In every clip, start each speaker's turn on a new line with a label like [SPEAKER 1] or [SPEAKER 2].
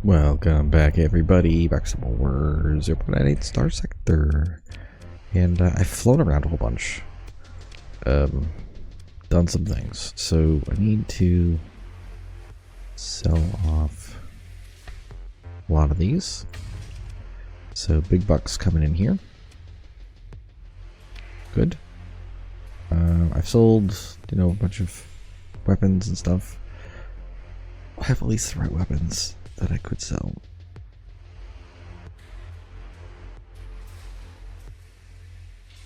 [SPEAKER 1] Welcome back, everybody. Back to some more 0.98 starsector. And I've flown around a whole bunch. Done some things. So I need to sell off a lot of these. So big bucks coming in here. Good. I've sold, a bunch of weapons and stuff. I have at least the right weapons that I could sell.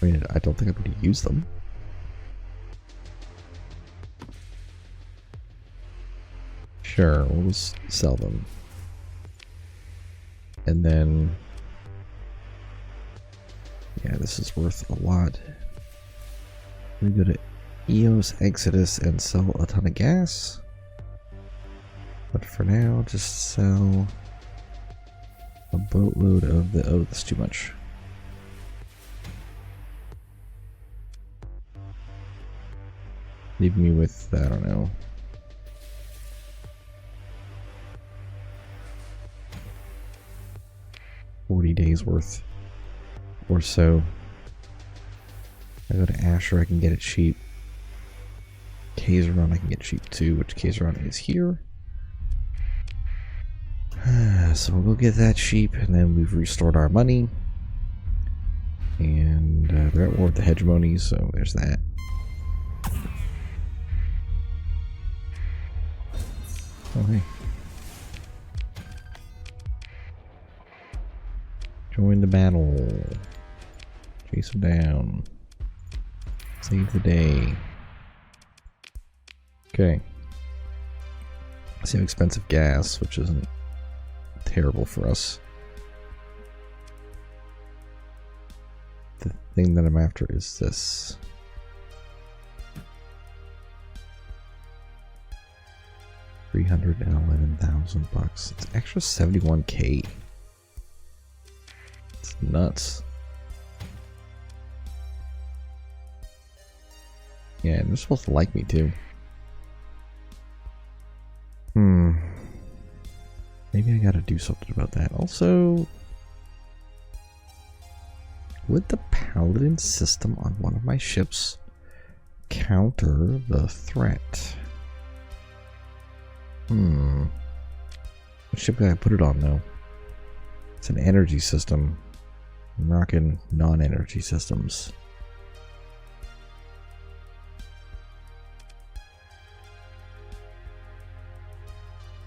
[SPEAKER 1] I mean, I don't think I'm going to use them. Sure, we'll just sell them. And then, yeah, this is worth a lot. We go to EOS Exodus and sell a ton of gas. But for now, just sell a boatload of the... Oh, that's too much. Leave me with, I don't know. $40 days worth or so. I go to Asher, I can get it cheap. Kaiseron, I can get cheap too, which Kaiseron is here. So we'll go get that cheap, and then we've restored our money. And they're at war with the hegemony, so there's that. Oh, hey. Join the battle. Chase them down. Save the day. Okay. Save expensive gas, which isn't terrible for us. The thing that I'm after is this. $311,000. It's extra 71k. It's nuts. Yeah, they're supposed to like me too. Maybe I gotta do something about that. Also, would the Paladin system on one of my ships counter the threat? What ship can I put it on though? It's an energy system. I'm rocking non-energy systems.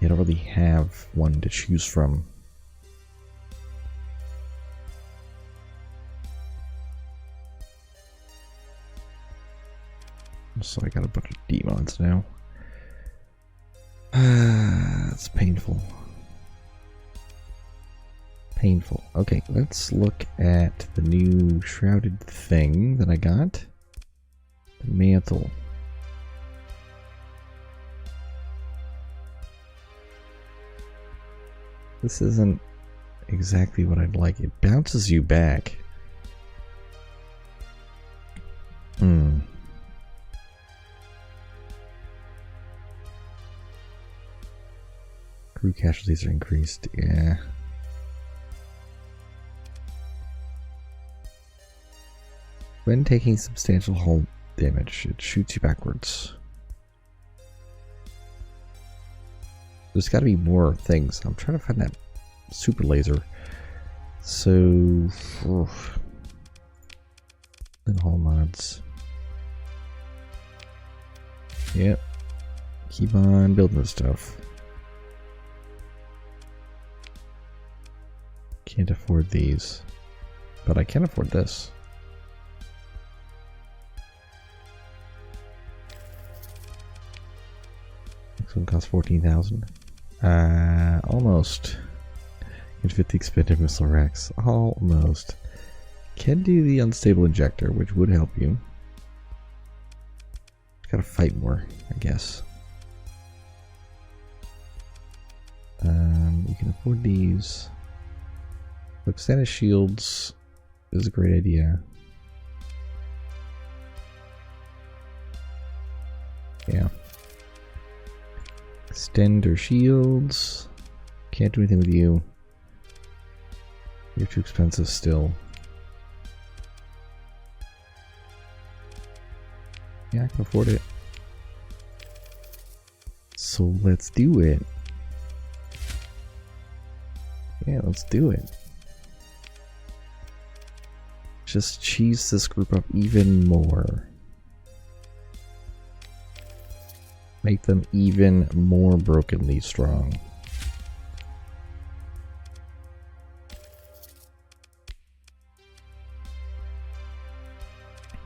[SPEAKER 1] I don't really have one to choose from. So I got a bunch of demons now. It's painful. Painful. Okay, let's look at the new shrouded thing that I got. The mantle. This isn't exactly what I'd like. It bounces you back. Crew casualties are increased. Yeah. When taking substantial hull damage, it shoots you backwards. There's got to be more things. I'm trying to find that super laser. So, and hull mods. Yep. Keep on building this stuff. Can't afford these, but I can afford this. This one costs 14,000. Almost. Can fit the expended missile racks. Almost. Can do the unstable injector, which would help you. Gotta fight more, I guess. You can afford these. Extended shields is a great idea. Yeah. Extend her shields. Can't do anything with you. You're too expensive still. Yeah, I can afford it. So let's do it. Yeah, let's do it. Just cheese this group up even more. Make them even more brokenly strong.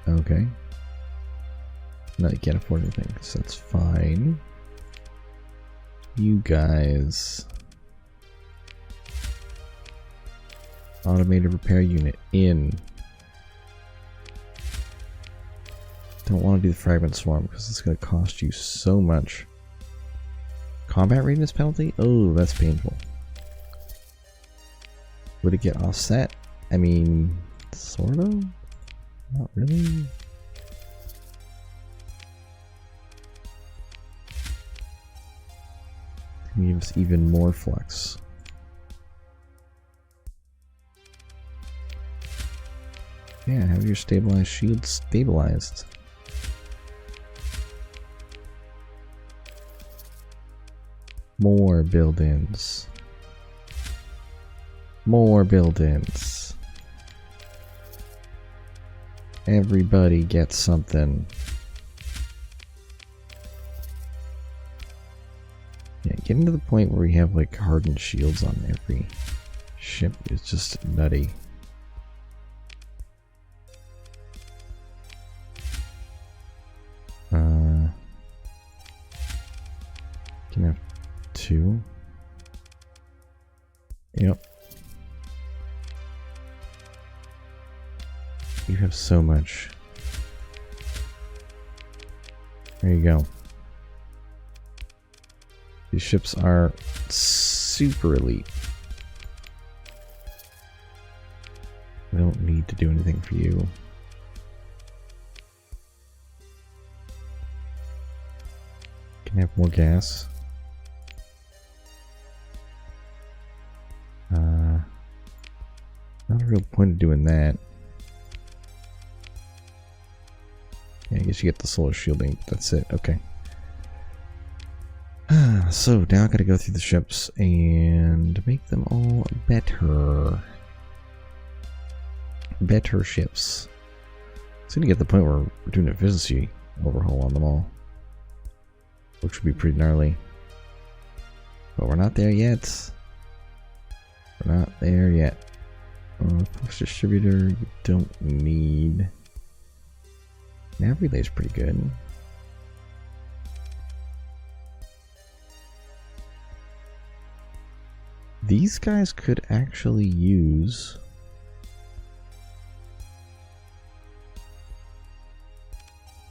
[SPEAKER 1] Okay. No, you can't afford anything, so that's fine. You guys. Automated repair unit in. Don't want to do the fragment swarm because it's going to cost you so much. Combat readiness penalty? Oh, that's painful. Would it get offset? I mean, sort of? Not really. Gives even more flex. Yeah, have your stabilized shield stabilized. More buildings. More buildings. Everybody gets something. Yeah, getting to the point where we have like hardened shields on every ship is just nutty. Can have 2. Yep. You have so much. There you go. These ships are super elite. I don't need to do anything for you. Can I have more gas? Not a real point of doing that. Yeah, I guess you get the solar shielding, but that's it. Okay. So now I gotta go through the ships and make them all better. Better ships. It's gonna get to the point where we're doing an efficiency overhaul on them all, which would be pretty gnarly. But we're not there yet. We're not there yet. Post distributor, you don't need. Nav relay's pretty good. These guys could actually use.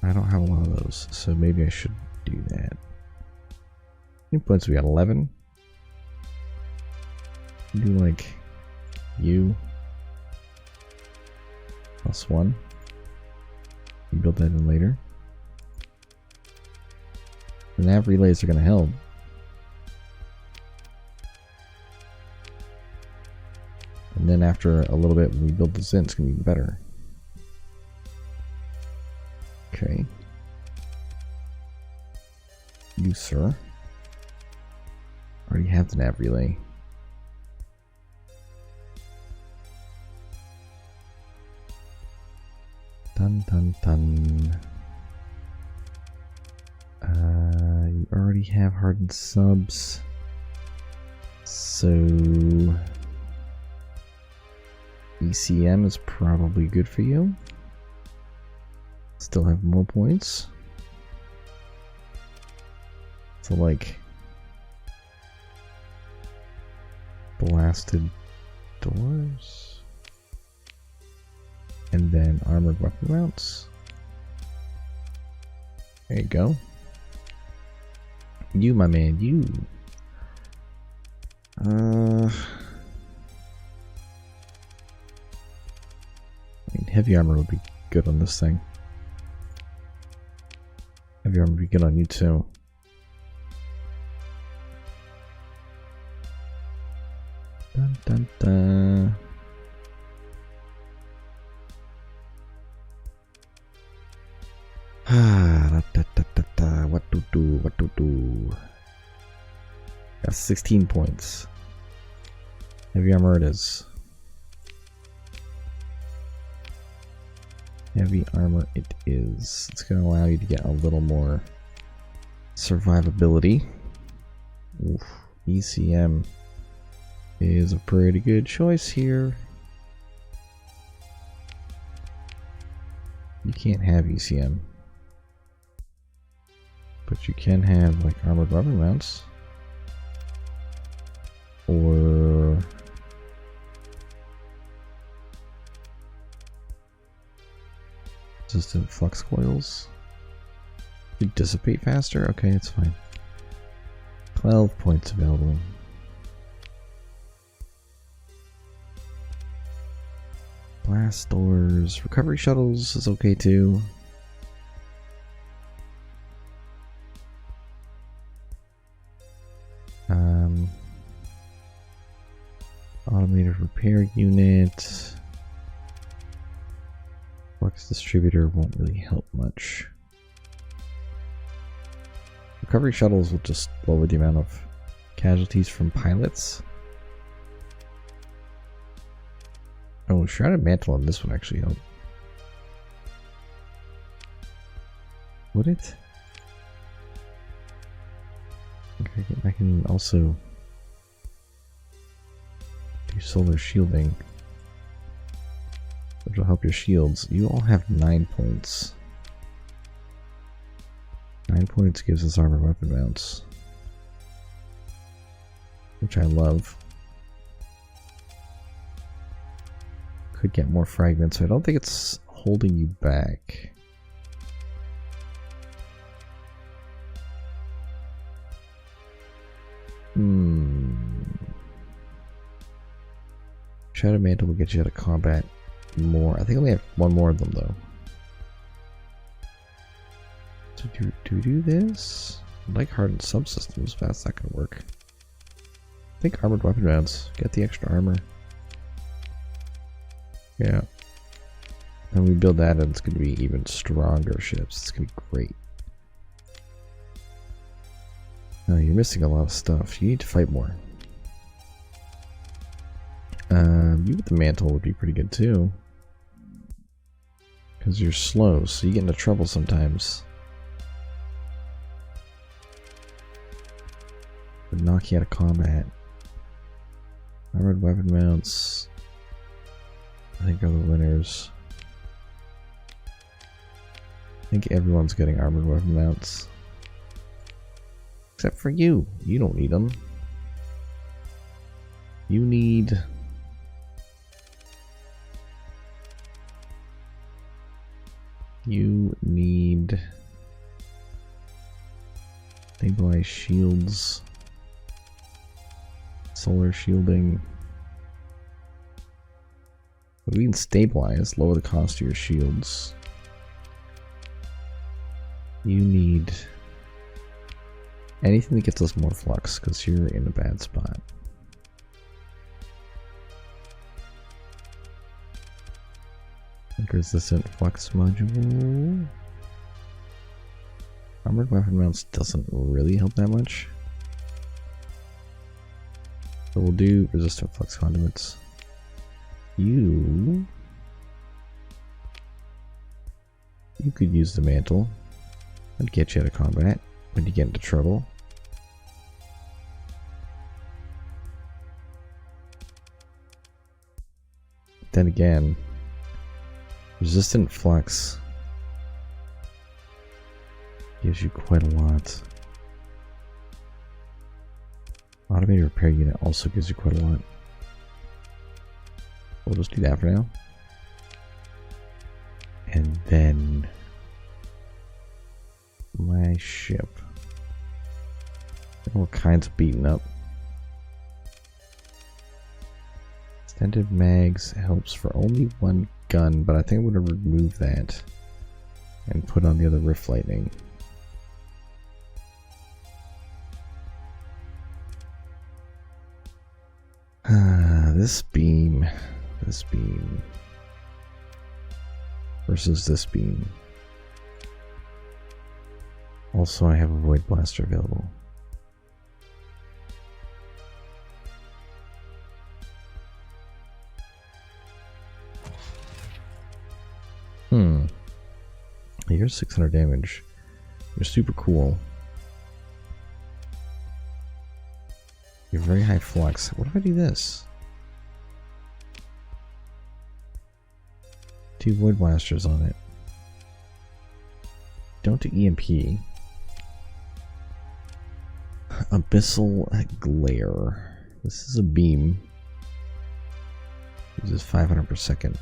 [SPEAKER 1] I don't have a lot of those, so maybe I should do that. How many points we got? 11? Do like you +1. You build that in later. The nav relays are going to help. And then after a little bit, when we build this in, it's going to be better. Okay. You, sir. Already have the nav relay. Dun dun dun. You already have hardened subs. So ECM is probably good for you. Still have more points. So like blasted doors. And then armored weapon mounts. There you go. You, my man, you. I mean, heavy armor would be good on this thing. Heavy armor would be good on you too. Dun, dun, dun. What to do? What to do? Got 16 points. Heavy armor it is. Heavy armor it is. It's going to allow you to get a little more survivability. Oof. ECM is a pretty good choice here. You can't have ECM, but you can have like armored weapon mounts or resistant flux coils. You dissipate faster? Okay, it's fine. 12 points available. Blast doors. Recovery shuttles is okay too. Automated repair unit. Flux distributor won't really help much. Recovery shuttles will just lower the amount of casualties from pilots. Oh, Shrouded Mantle on this would actually help. Would it? Okay, I can also do solar shielding, which will help your shields. You all have 9 points. 9 points gives us armored weapon mounts, which I love. Could get more fragments, so I don't think it's holding you back. Shadow Mantle will get you out of combat more. I think I only have one more of them though. So do we do this? I like hardened subsystems, but that's not gonna work. I think armored weapon rounds. Get the extra armor. Yeah. And we build that and it's gonna be even stronger ships. It's gonna be great. Oh, you're missing a lot of stuff. You need to fight more. You with the mantle would be pretty good too. Because you're slow, so you get into trouble sometimes. Would knock you out of combat. Armored weapon mounts, I think, are the winners. I think everyone's getting armored weapon mounts. Except for you. You don't need them. You need... stabilized shields, solar shielding. But we can stabilize, lower the cost of your shields. You need anything that gets us more flux, because you're in a bad spot. Resistant flux module. Armored weapon mounts doesn't really help that much. So we'll do resistant flux conduits. You could use the mantle. That'd get you out of combat when you get into trouble. Then again, resistant flux gives you quite a lot. Automated repair unit also gives you quite a lot. We'll just do that for now. And then my ship. All kinds of beaten up. Extended mags helps for only one gun, but I think I'm going to remove that and put on the other Rift Lightning. this beam versus this beam. Also, I have a void blaster available. Here's 600 damage. You're super cool. You're very high flux. What if I do this? 2 void blasters on it. Don't do EMP. Abyssal glare. This is a beam. Uses 500 per second.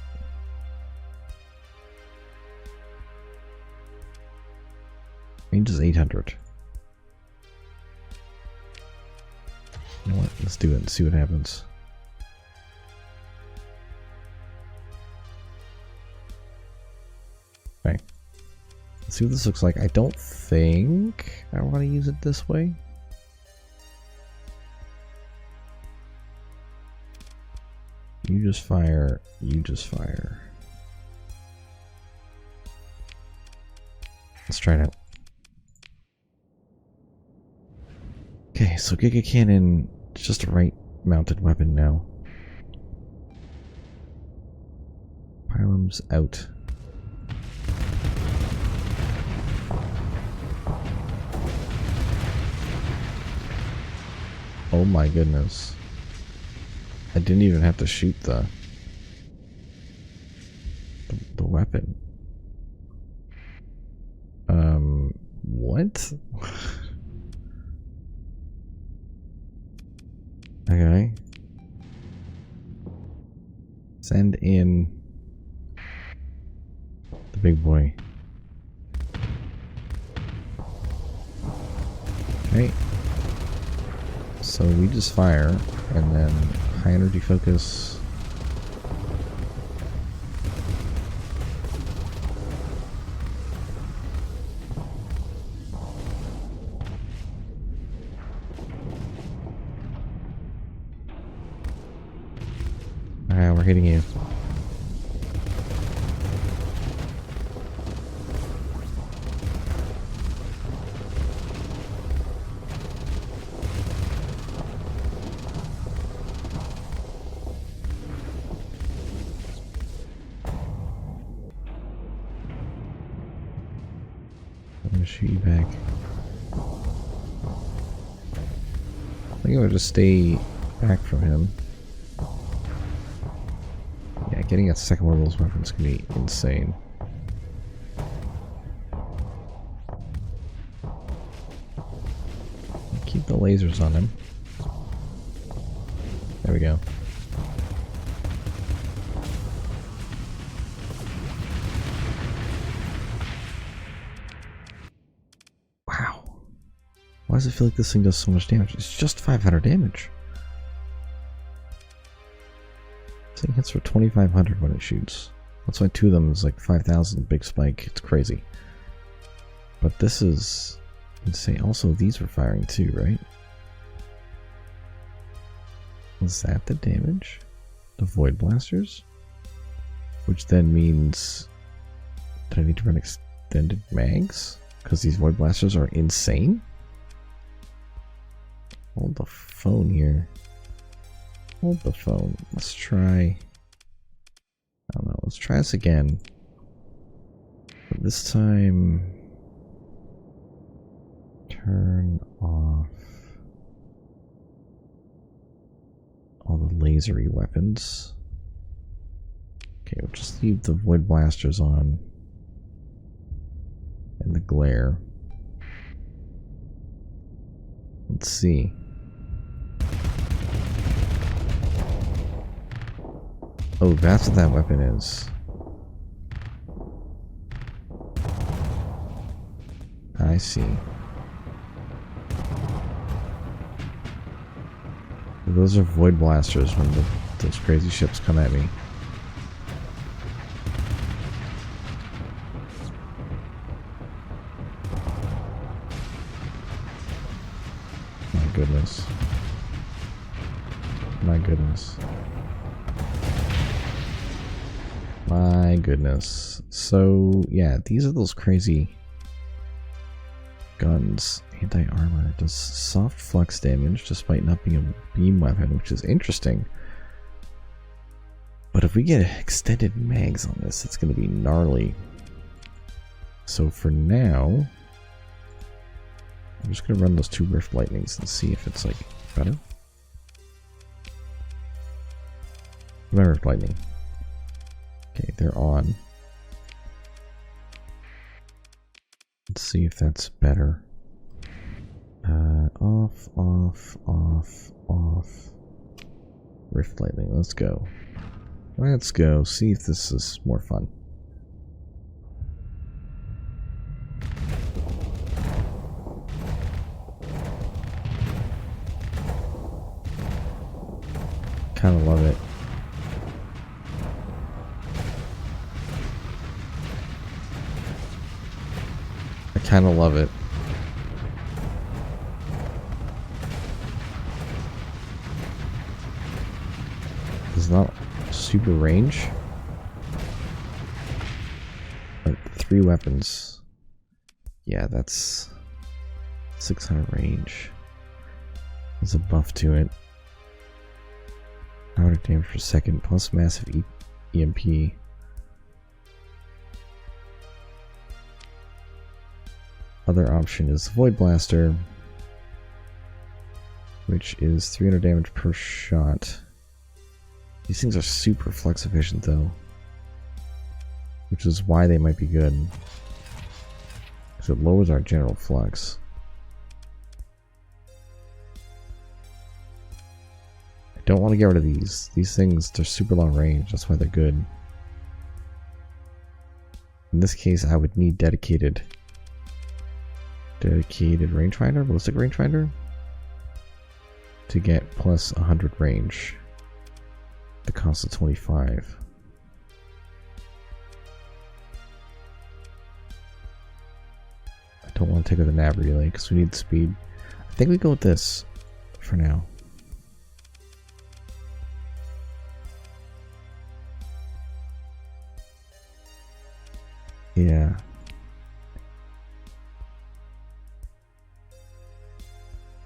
[SPEAKER 1] Range is 800. You know what? Let's do it and see what happens. Okay. Let's see what this looks like. I don't think I want to use it this way. You just fire. You just fire. Let's try it out. Okay, so Giga Cannon is just a right mounted weapon now. Pylum's out. Oh my goodness. I didn't even have to shoot the weapon. What? Okay. Send in the big boy. Okay. So we just fire and then high energy focus. We're hitting you. I'm gonna shoot you back. I think I would just stay back from him. Yeah, getting a second one of those weapons can be insane. Keep the lasers on him. There we go. Wow. Why does it feel like this thing does so much damage? It's just 500 damage. This thing hits for 2,500 when it shoots. That's why 2 of them is like 5,000 big spike. It's crazy. But this is insane. Also, these were firing too, right? Was that the damage? The void blasters? Which then means that I need to run extended mags? Because these void blasters are insane? Hold the phone here. Hold the phone. Let's try... I don't know. Let's try this again. But this time... Turn off all the lasery weapons. Okay, we'll just leave the void blasters on. And the glare. Let's see. Oh, that's what that weapon is. I see. Those are void blasters when those crazy ships come at me. My goodness. My goodness. My goodness. So, yeah, these are those crazy guns. Anti-armor. Does soft flux damage despite not being a beam weapon, which is interesting. But if we get extended mags on this, it's going to be gnarly. So for now, I'm just going to run those 2 Rift Lightnings and see if it's like better. My Rift Lightning. Okay, they're on. Let's see if that's better. Off, off, off, off. Rift Lightning, let's go. Let's go, see if this is more fun. Kinda love it. I kinda love it. It's not super range. But 3 weapons. Yeah, that's 600 range. There's a buff to it. 100 damage per second plus massive EMP. Other option is Void Blaster, which is 300 damage per shot. These things are super flux efficient though, which is why they might be good. Because it lowers our general flux. I don't want to get rid of these. These things, they're super long range, that's why they're good. In this case, I would need dedicated rangefinder, ballistic rangefinder, to get plus 100 range. The cost of 25. I don't want to take out the nav relay because we need speed. I think we go with this for now. Yeah.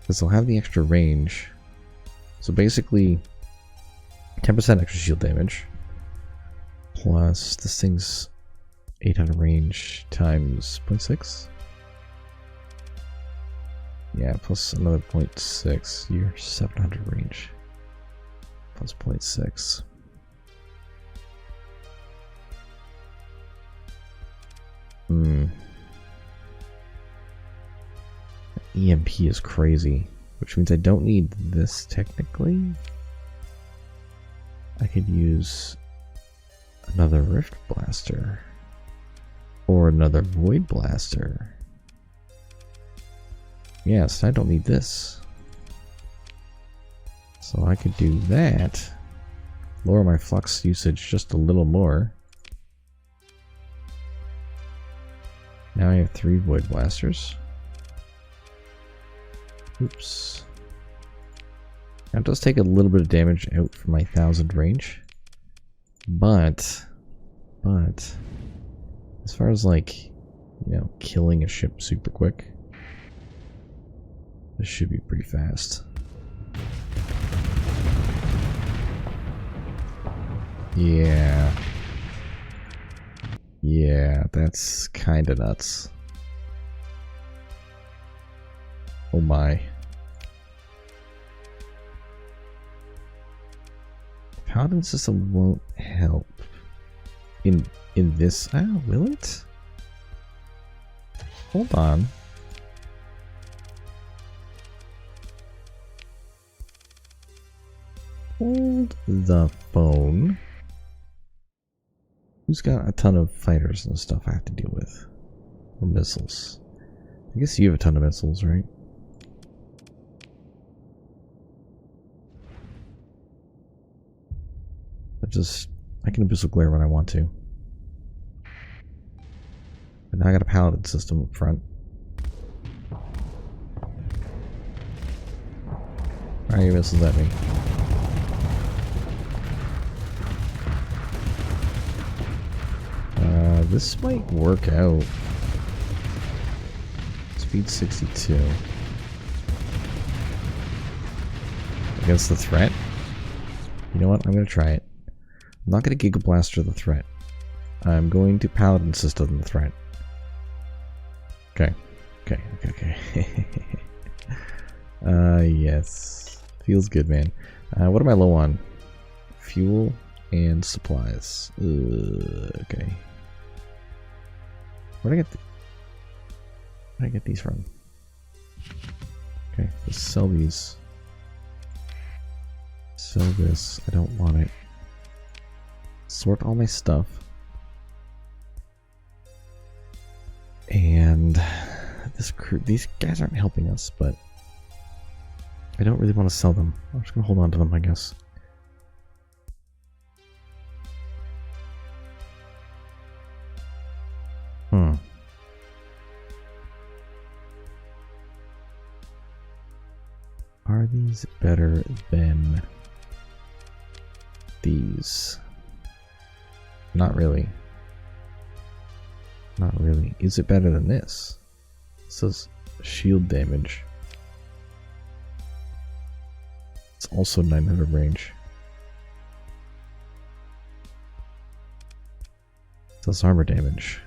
[SPEAKER 1] This will have the extra range. So basically 10% extra shield damage, plus this thing's 800 range times 0.6. Yeah, plus another 0.6. You're 700 range plus 0.6. EMP is crazy, which means I don't need this technically. I could use another Rift Blaster or another Void Blaster. Yes, I don't need this. So I could do that. Lower my flux usage just a little more. Now I have 3 Void Blasters. Oops. Now it does take a little bit of damage out from my 1000 range. But as far as like, you know, killing a ship super quick, this should be pretty fast. Yeah. Yeah, that's kinda nuts. Oh my. Paladin system won't help in this. Ah, will it? Hold on. Hold the phone. Who's got a ton of fighters and stuff I have to deal with? Or missiles? I guess you have a ton of missiles, right? I can Abyssal Glare when I want to. And now I got a Paladin system up front. Fire your missiles at me. this might work out. Speed 62. Against the threat? You know what? I'm going to try it. I'm not going to Giga Blaster the threat. I'm going to Paladin System the threat. Okay. Okay. Yes. Feels good, man. What am I low on? Fuel and supplies. Okay. Where'd I get these from? Okay, let's sell these. Sell this. I don't want it. Sort all my stuff. And this crew, these guys aren't helping us, but I don't really want to sell them. I'm just gonna hold on to them, I guess. Are these better than these? Not really. Not really. Is it better than this? This says shield damage. It's also 900 range. It says armor damage.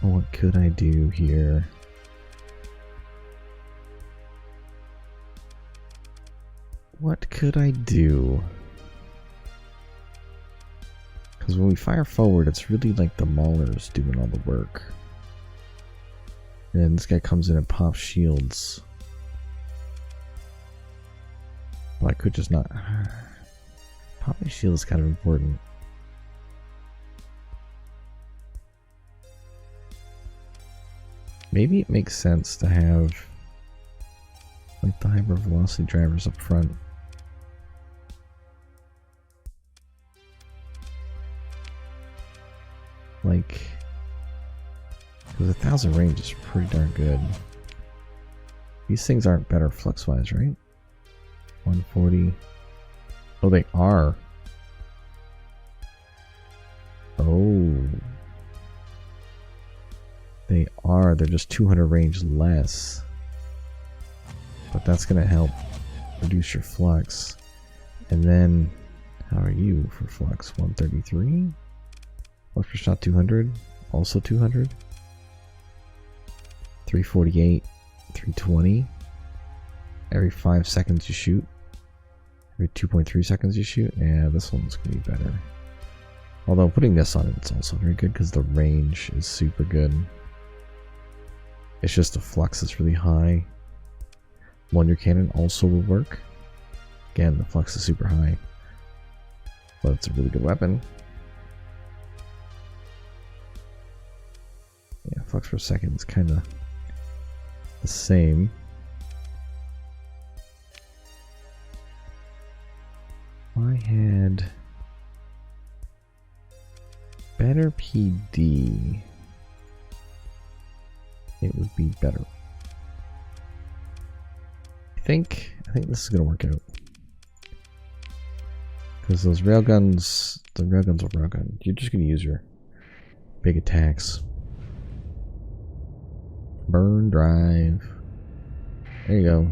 [SPEAKER 1] What could I do here? What could I do? Because when we fire forward, it's really like the maulers doing all the work. And this guy comes in and pops shields. Well, I could just not. Popping shield is kind of important. Maybe it makes sense to have like the hyper velocity drivers up front. Like, because 1,000 range is pretty darn good. These things aren't better flux-wise, right? 140. Oh, they are. Oh. They are. They're just 200 range less. But that's going to help reduce your flux. And then, how are you for flux? 133? Flux per shot 200. Also 200. 348. 320. Every 5 seconds you shoot. Every 2.3 seconds you shoot. Yeah, this one's going to be better. Although putting this on it, it's also very good because the range is super good. It's just the flux is really high. Wonder Cannon also will work. Again, the flux is super high. But it's a really good weapon. Yeah, flux per second is kind of the same. If I had better PD, it would be better. I think this is gonna work out. Because those railguns, the railguns will railgun. You're just gonna use your big attacks. Burn, drive. There you go.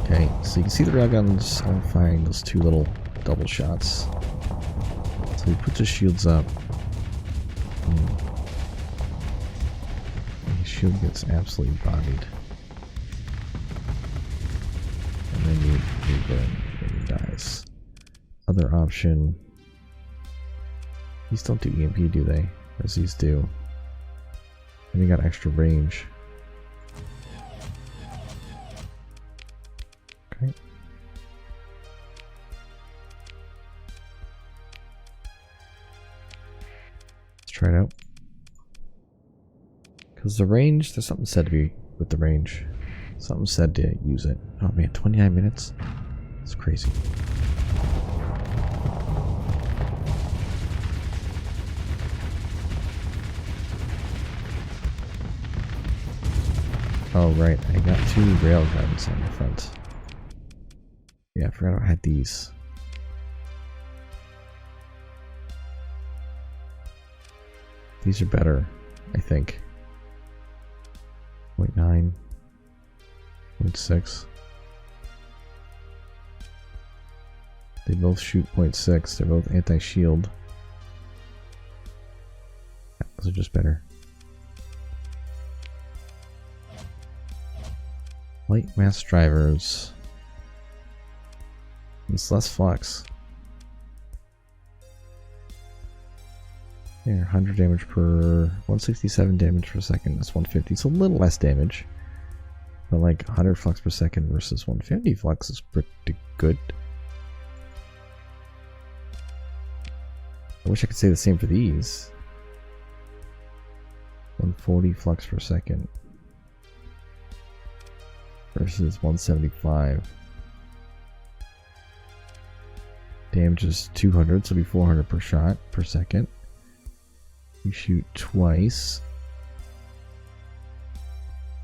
[SPEAKER 1] Okay, so you can see the railguns are firing those two little double shots. So he puts his shields up. And his shield gets absolutely bodied. And then you burn and he dies. Other option. These don't do EMP, do they? As these do. And they got extra range. Okay. Let's try it out. Because the range, there's something said to be with the range. Something said to use it. Oh man, 29 minutes? It's crazy. Oh, right. I got 2 rail guns on the front. Yeah, I forgot I had these. These are better, I think. 0.9. 0.6. They both shoot 0.6. They're both anti-shield. Those are just better. Light mass drivers. It's less flux. Here, 100 damage per... 167 damage per second. That's 150. It's a little less damage. But like 100 flux per second versus 150 flux is pretty good. I wish I could say the same for these. 140 flux per second versus 175. Damage is 200, so it'll be 400 per shot per second. You shoot twice.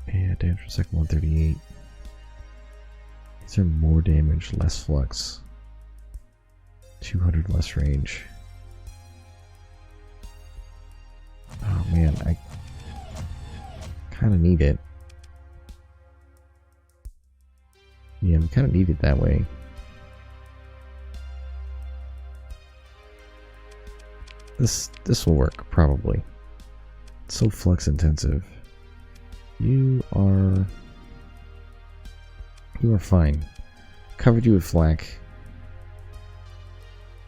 [SPEAKER 1] And damage per second 138. These are more damage, less flux. 200 less range. Oh man, I kind of need it. Yeah, we kind of need it that way. This will work, probably. It's so flux intensive. You are fine. Covered you with flak.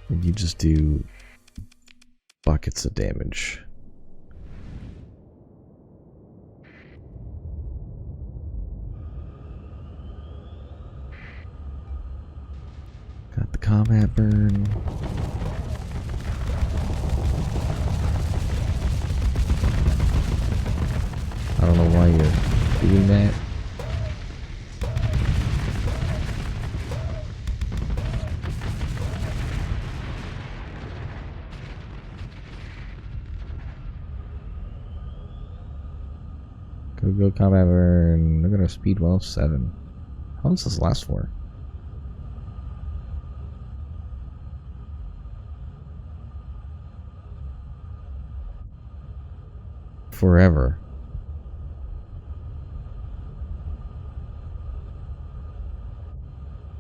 [SPEAKER 1] And you just do buckets of damage. Got the combat burn. I don't know why you're doing that. Go combat burn. Look at our speed 107. How long does this last for? Forever.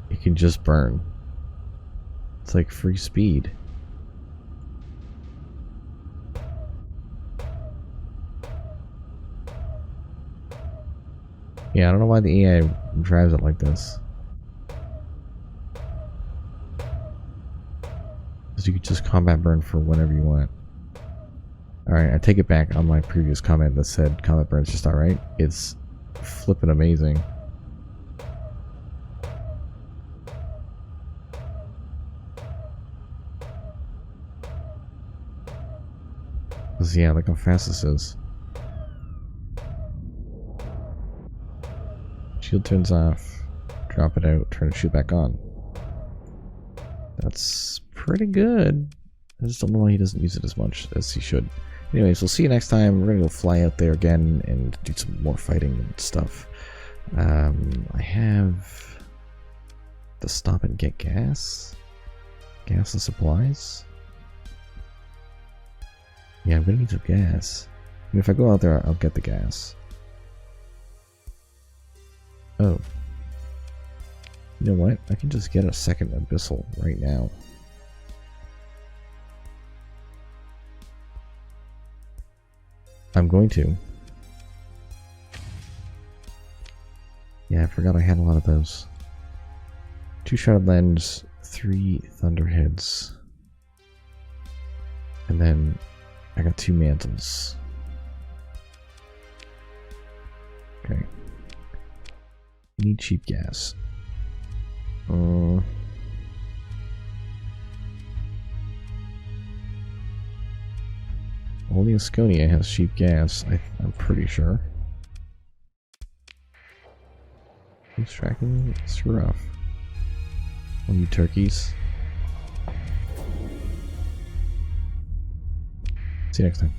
[SPEAKER 1] You can just burn. It's like free speed. Yeah, I don't know why the AI drives it like this. Because you could just combat burn for whenever you want. Alright, I take it back on my previous comment that said combat burn's just alright. It's flippin' amazing. Because yeah, look how fast this is. Shield turns off, drop it out, turn the shield back on. That's pretty good. I just don't know why he doesn't use it as much as he should. Anyways, we'll see you next time. We're gonna go fly out there again and do some more fighting and stuff. I have to stop and get gas. Gas and supplies. Yeah, I'm gonna need some gas. And if I go out there, I'll get the gas. Oh. You know what? I can just get a second abyssal right now. I'm going to. Yeah, I forgot I had a lot of those. 2 shard lens, 3 thunderheads. And then I got 2 mantles. Okay. You need cheap gas. Only Asconia has cheap gas, I'm pretty sure. Who's tracking me? It's rough. One of you turkeys. See you next time.